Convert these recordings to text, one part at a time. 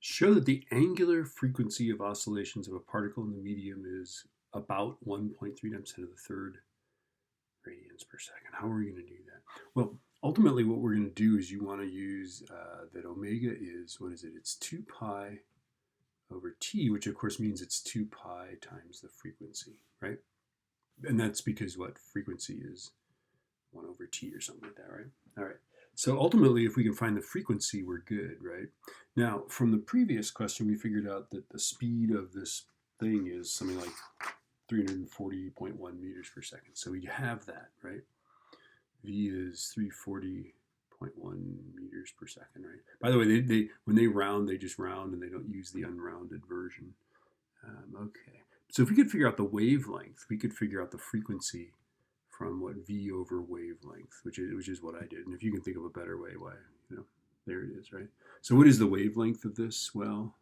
Show that the angular frequency of oscillations of a particle in the medium is about 1.3 times 10 to the third radians per second. How are we going to do that? Well, ultimately what we're going to do is you want to use that omega is, what is it? It's 2 pi over t, which of course means it's 2 pi times the frequency, right? And that's because what frequency is 1 over t or something like that, right? All right. So ultimately, if we can find the frequency, we're good, right? Now, from the previous question, we figured out that the speed of this thing is something like 340.1 meters per second. So we have that, right? V is 340.1 meters per second, right? By the way, they when they round, they just round and they don't use the unrounded version. Okay. So if we could figure out the wavelength, we could figure out the frequency from what V over wavelength, which is what I did. And if you can think of a better way, why, there it is, right? So what is the wavelength of this? Well,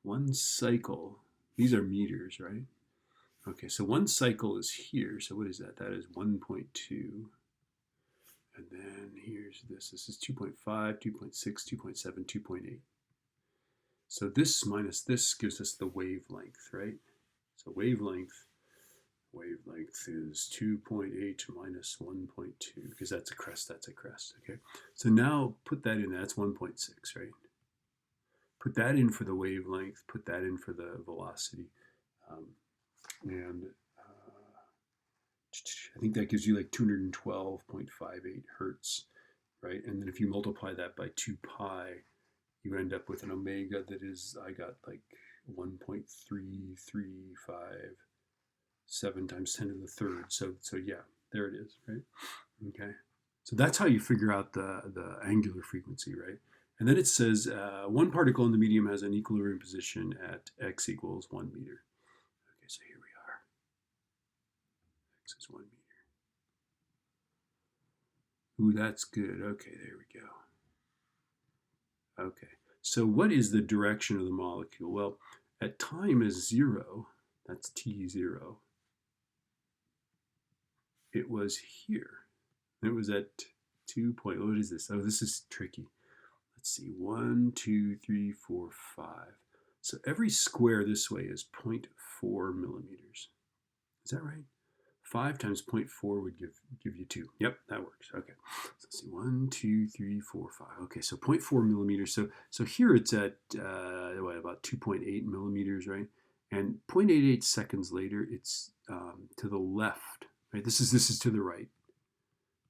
one cycle, these are meters, right? Okay, so one cycle is here. So what is that? That is 1.2. And then here's this. This is 2.5, 2.6, 2.7, 2.8. So this minus this gives us the wavelength, right? So wavelength is 2.8 minus 1.2, because that's a crest, okay? So now put that in, that's 1.6, right? Put that in for the wavelength, put that in for the velocity, and I think that gives you like 212.58 hertz, right? And then if you multiply that by 2 pi, you end up with an omega that is, I got like 1.335 times 10 to the third. So yeah, there it is, right? Okay. So that's how you figure out the angular frequency, right? And then it says one particle in the medium has an equilibrium position at x equals 1 meter. Okay, so here we are. X is 1 meter. Ooh, that's good. Okay, there we go. Okay, so what is the direction of the molecule? Well, at time is 0, that's t0. It was here. It was at 2 point, what is this? Oh, this is tricky. Let's see, 1, 2, 3, 4, 5. So every square this way is 0.4 millimeters. Is that right? 5 times 0.4 would give you 2. Yep, that works. Okay. So let's see, 1, 2, 3, 4, 5. Okay, so 0.4 millimeters. So here it's at about 2.8 millimeters, right? And 0.88 seconds later, it's to the left. Right? This is to the right,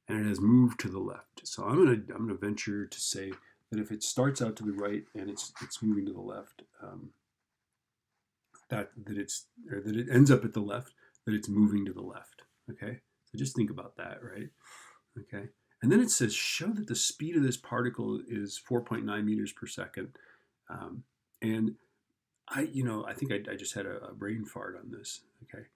and it has moved to the left. So I'm gonna venture to say that if it starts out to the right and it's moving to the left, that it ends up at the left, that it's moving to the left. Okay, so just think about that, right? Okay, and then it says show that the speed of this particle is 4.9 meters per second, and I think I just had a brain fart on this. Okay.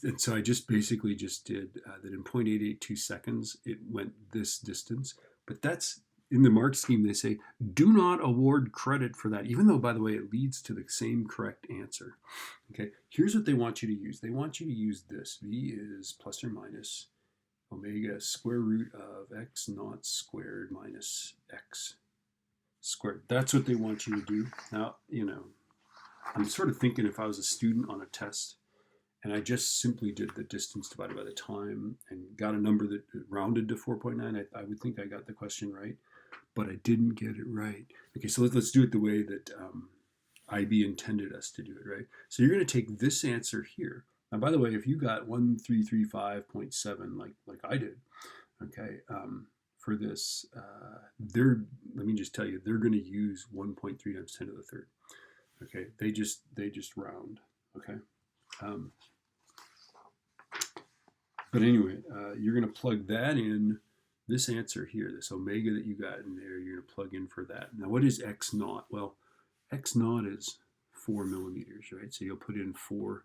And so I just basically just did that in 0.882 seconds, it went this distance. But that's, in the mark scheme, they say, do not award credit for that, even though, by the way, it leads to the same correct answer. Okay, here's what they want you to use. They want you to use this. V is plus or minus omega square root of x naught squared minus x squared. That's what they want you to do. Now, I'm sort of thinking if I was a student on a test, and I just simply did the distance divided by the time and got a number that rounded to 4.9, I would think I got the question right, but I didn't get it right. Okay, so let's do it the way that IB intended us to do it, right? So you're going to take this answer here. Now, by the way, if you got 1335.7 like I did, okay, for this, let me just tell you, they're going to use 1.3 times 10 to the third. Okay, they just round. Okay. But anyway, you're going to plug that in, this answer here, this omega that you got in there, you're going to plug in for that. Now, what is x naught? Well, x naught is 4 millimeters, right? So you'll put in 4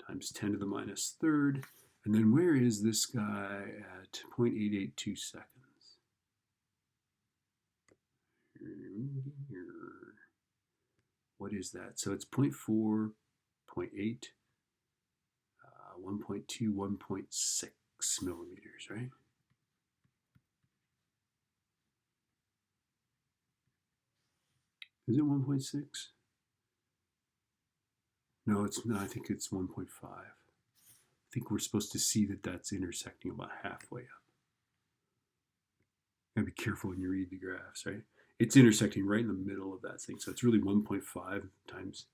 times 10 to the minus third. And then where is this guy at 0.882 seconds? What is that? So it's 0.4, 0.8, 1.2, 1.6 millimeters, right? Is it 1.6? No, it's not. I think it's 1.5. I think we're supposed to see that that's intersecting about halfway up. Gotta be careful when you read the graphs, right? It's intersecting right in the middle of that thing. So it's really 1.5 times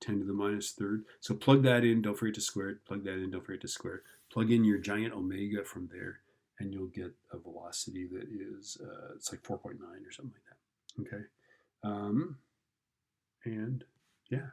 10 to the minus third. So plug that in, don't forget to square it. Plug that in, don't forget to square it. Plug in your giant omega from there, and you'll get a velocity that is, it's like 4.9 or something like that. Okay. And yeah.